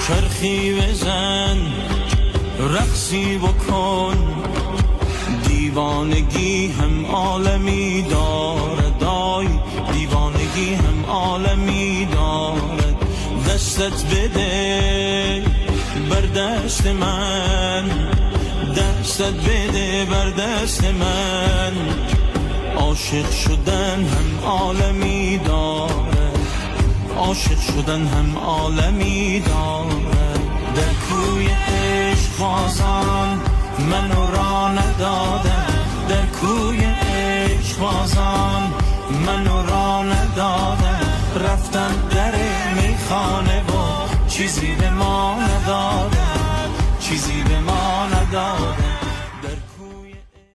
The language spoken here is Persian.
چرخی بزن رقصی بکن دیوانگی هم عالمی دارد دای دیوانگی هم عالمی دارد دستت بده بر دست من دستت بده بر دست من عاشق شدن هم عالمی دارد عاشق شدن هم عالمی دارد در کوی عشق بازان منو را ندادن در کوی عشق بازان منو را ندادن رفتن در میخانه و چیزی به ما ندادن چیزی به ما